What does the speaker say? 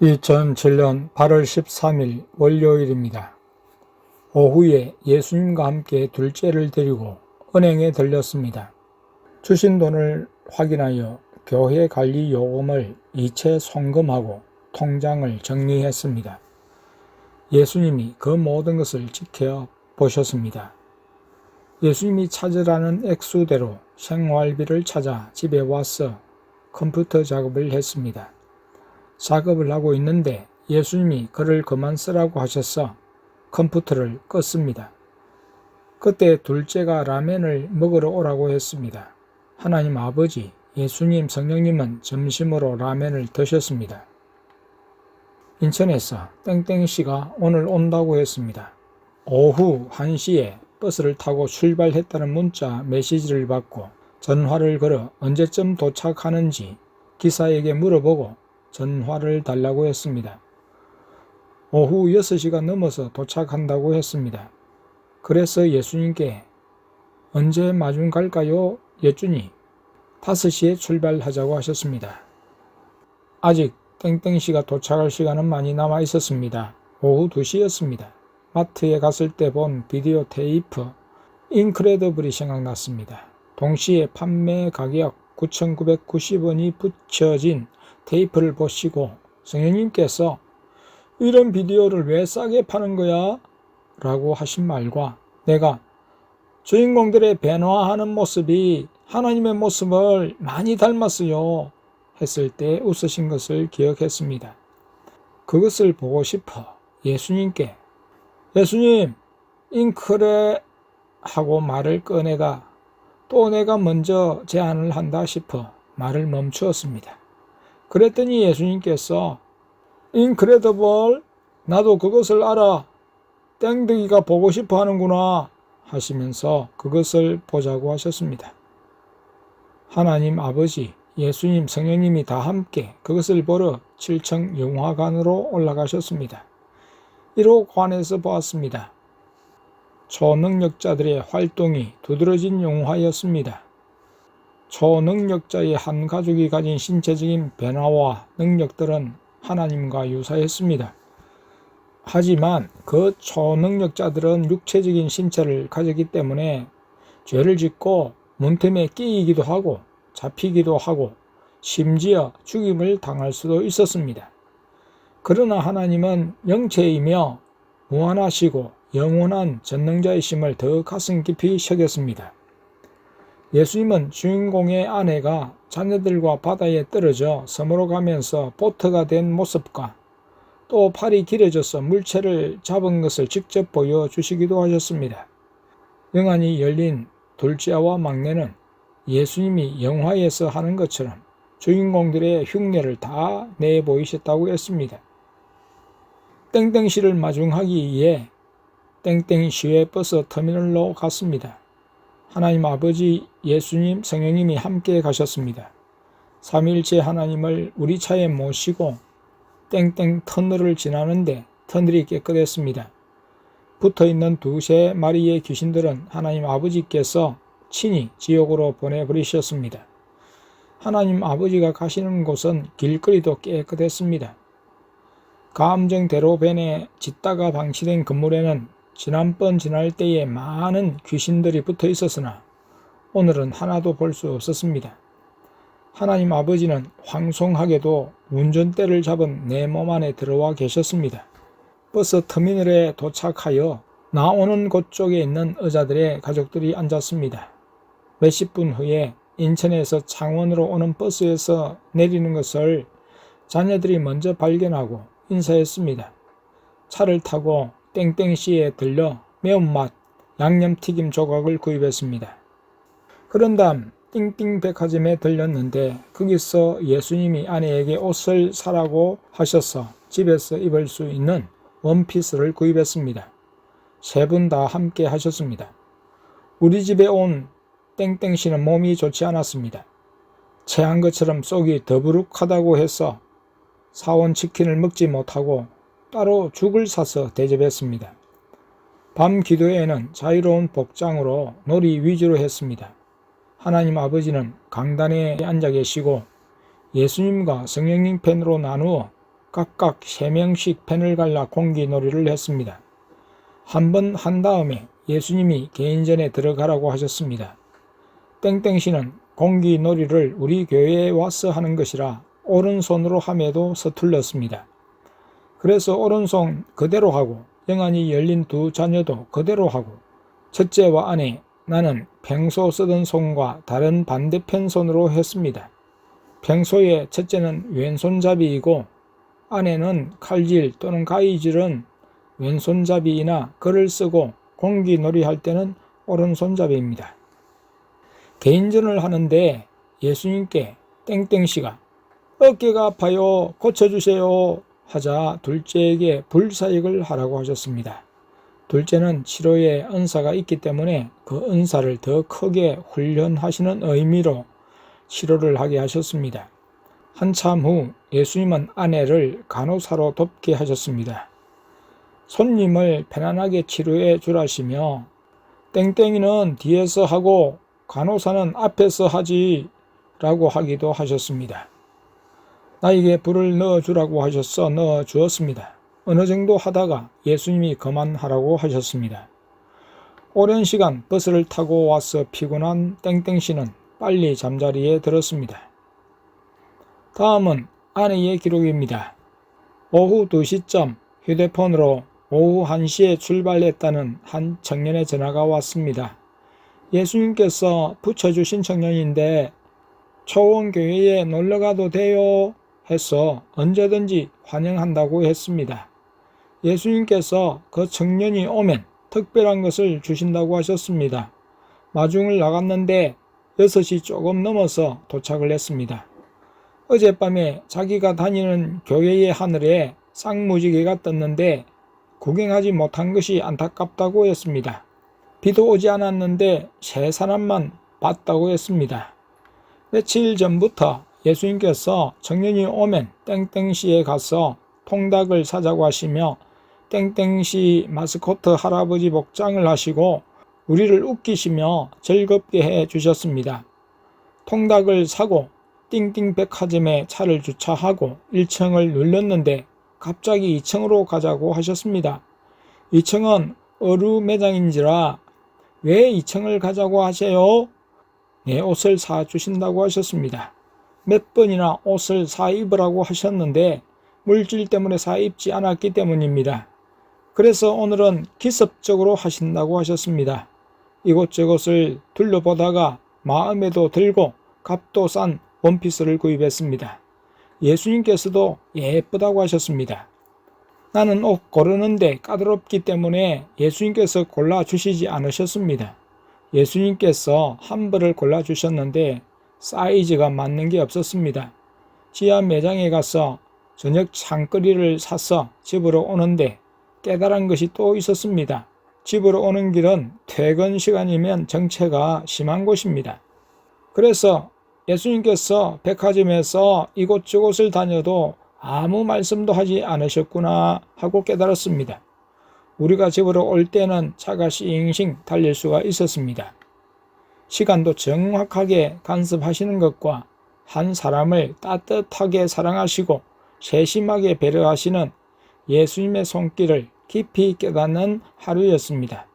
2007년 8월 13일 월요일입니다. 오후에 예수님과 함께 둘째를 데리고 은행에 들렸습니다. 주신 돈을 확인하여 교회 관리 요금을 이체 송금하고 통장을 정리했습니다. 예수님이 그 모든 것을 지켜보셨습니다. 예수님이 찾으라는 액수대로 생활비를 찾아 집에 와서 컴퓨터 작업을 했습니다. 작업을 하고 있는데 예수님이 글을 그만 쓰라고 하셔서 컴퓨터를 껐습니다. 그때 둘째가 라면을 먹으러 오라고 했습니다. 하나님 아버지, 예수님, 성령님은 점심으로 라면을 드셨습니다. 인천에서 땡땡씨가 오늘 온다고 했습니다. 오후 1시에 버스를 타고 출발했다는 문자 메시지를 받고 전화를 걸어 언제쯤 도착하는지 기사에게 물어보고 전화를 달라고 했습니다. 오후 6시가 넘어서 도착한다고 했습니다. 그래서 예수님께 언제 마중 갈까요? 여쭈니 5시에 출발하자고 하셨습니다. 아직 땡땡씨가 도착할 시간은 많이 남아 있었습니다. 오후 2시였습니다. 마트에 갔을 때 본 비디오 테이프 인크레더블이 생각났습니다. 동시에 판매 가격 9,990원이 붙여진 테이프를 보시고 성령님께서 이런 비디오를 왜 싸게 파는 거야? 라고 하신 말과 내가 주인공들의 변화하는 모습이 하나님의 모습을 많이 닮았어요 했을 때 웃으신 것을 기억했습니다. 그것을 보고 싶어 예수님께 예수님 잉크레 하고 말을 꺼내다 또 내가 먼저 제안을 한다 싶어 말을 멈추었습니다. 그랬더니 예수님께서 인크레더블 나도 그것을 알아 땡땡이가 보고 싶어 하는구나 하시면서 그것을 보자고 하셨습니다. 하나님 아버지, 예수님, 성령님이 다 함께 그것을 보러 7층 영화관으로 올라가셨습니다. 1호관에서 보았습니다. 초능력자들의 활동이 두드러진 영화였습니다. 초능력자의 한 가족이 가진 신체적인 변화와 능력들은 하나님과 유사했습니다. 하지만 그 초능력자들은 육체적인 신체를 가졌기 때문에 죄를 짓고 문틈에 끼이기도 하고 잡히기도 하고 심지어 죽임을 당할 수도 있었습니다. 그러나 하나님은 영체이며 무한하시고 영원한 전능자이심을 더 가슴 깊이 새겼습니다. 예수님은 주인공의 아내가 자녀들과 바다에 떨어져 섬으로 가면서 보트가 된 모습과 또 팔이 길어져서 물체를 잡은 것을 직접 보여주시기도 하셨습니다. 영안이 열린 둘째와 막내는 예수님이 영화에서 하는 것처럼 주인공들의 흉내를 다 내보이셨다고 했습니다. 땡땡시를 마중하기 위해 땡땡시외 버스 터미널로 갔습니다. 하나님 아버지, 예수님, 성령님이 함께 가셨습니다. 삼위일체 하나님을 우리 차에 모시고 땡땡 터널을 지나는데 터널이 깨끗했습니다. 붙어있는 2-3마리의 귀신들은 하나님 아버지께서 친히 지옥으로 보내버리셨습니다. 하나님 아버지가 가시는 곳은 길거리도 깨끗했습니다. 감정대로변에 짓다가 방치된 건물에는 지난번 지날 때에 많은 귀신들이 붙어 있었으나 오늘은 하나도 볼 수 없었습니다. 하나님 아버지는 황송하게도 운전대를 잡은 내 몸 안에 들어와 계셨습니다. 버스 터미널에 도착하여 나오는 곳 쪽에 있는 의자들의 가족들이 앉았습니다. 몇십 분 후에 인천에서 창원으로 오는 버스에서 내리는 것을 자녀들이 먼저 발견하고 인사했습니다. 차를 타고 땡땡시에 들려 매운맛 양념튀김 조각을 구입했습니다. 그런 다음 띵띵 백화점에 들렸는데 거기서 예수님이 아내에게 옷을 사라고 하셔서 집에서 입을 수 있는 원피스를 구입했습니다. 3분 다 함께 하셨습니다. 우리 집에 온 땡땡씨는 몸이 좋지 않았습니다. 체한 것처럼 속이 더부룩하다고 해서 사온 치킨을 먹지 못하고 따로 죽을 사서 대접했습니다. 밤 기도회에는 자유로운 복장으로 놀이 위주로 했습니다. 하나님 아버지는 강단에 앉아 계시고 예수님과 성령님 편으로 나누어 각각 3명씩 펜을 갈라 공기놀이를 했습니다. 한 번 한 다음에 예수님이 개인전에 들어가라고 하셨습니다. 땡땡씨는 공기놀이를 우리 교회에 와서 하는 것이라 오른손으로 함에도 서툴렀습니다. 그래서 오른손 그대로 하고 영안이 열린 두 자녀도 그대로 하고 첫째와 아내, 나는 평소 쓰던 손과 다른 반대편 손으로 했습니다. 평소에 첫째는 왼손잡이이고 아내는 칼질 또는 가위질은 왼손잡이이나 글을 쓰고 공기놀이 할 때는 오른손잡이입니다. 개인전을 하는데 예수님께 땡땡씨가 어깨가 아파요, 고쳐주세요 하자 둘째에게 불사역을 하라고 하셨습니다. 둘째는 치료에 은사가 있기 때문에 그 은사를 더 크게 훈련하시는 의미로 치료를 하게 하셨습니다. 한참 후 예수님은 아내를 간호사로 돕게 하셨습니다. 손님을 편안하게 치료해 주라시며 땡땡이는 뒤에서 하고 간호사는 앞에서 하지 라고 하기도 하셨습니다. 나에게 불을 넣어주라고 하셔서 넣어주었습니다. 어느 정도 하다가 예수님이 그만하라고 하셨습니다. 오랜 시간 버스를 타고 와서 피곤한 땡땡씨는 빨리 잠자리에 들었습니다. 다음은 아내의 기록입니다. 오후 2시쯤 휴대폰으로 오후 1시에 출발했다는 한 청년의 전화가 왔습니다. 예수님께서 붙여주신 청년인데 초원교회에 놀러가도 돼요 해서 언제든지 환영한다고 했습니다. 예수님께서 그 청년이 오면 특별한 것을 주신다고 하셨습니다. 마중을 나갔는데 6시 조금 넘어서 도착을 했습니다. 어젯밤에 자기가 다니는 교회의 하늘에 쌍무지개가 떴는데 구경하지 못한 것이 안타깝다고 했습니다. 비도 오지 않았는데 3사람만 봤다고 했습니다. 며칠 전부터 예수님께서 청년이 오면 땡땡시에 가서 통닭을 사자고 하시며 땡땡시 마스코트 할아버지 복장을 하시고 우리를 웃기시며 즐겁게 해 주셨습니다. 통닭을 사고 띵띵 백화점에 차를 주차하고 1층을 눌렀는데 갑자기 2층으로 가자고 하셨습니다. 2층은 어루 매장인지라 왜 2층을 가자고 하세요? 내 옷을 사주신다고 하셨습니다. 몇 번이나 옷을 사입으라고 하셨는데 물질 때문에 사입지 않았기 때문입니다. 그래서 오늘은 기습적으로 하신다고 하셨습니다. 이곳저곳을 둘러보다가 마음에도 들고 값도 싼 원피스를 구입했습니다. 예수님께서도 예쁘다고 하셨습니다. 나는 옷 고르는데 까다롭기 때문에 예수님께서 골라주시지 않으셨습니다. 예수님께서 한 벌을 골라주셨는데 사이즈가 맞는 게 없었습니다. 지하 매장에 가서 저녁 창거리를 사서 집으로 오는데 깨달은 것이 또 있었습니다. 집으로 오는 길은 퇴근 시간이면 정체가 심한 곳입니다. 그래서 예수님께서 백화점에서 이곳저곳을 다녀도 아무 말씀도 하지 않으셨구나 하고 깨달았습니다. 우리가 집으로 올 때는 차가 싱싱 달릴 수가 있었습니다. 시간도 정확하게 간섭하시는 것과 한 사람을 따뜻하게 사랑하시고 세심하게 배려하시는 예수님의 손길을 깊이 깨닫는 하루였습니다.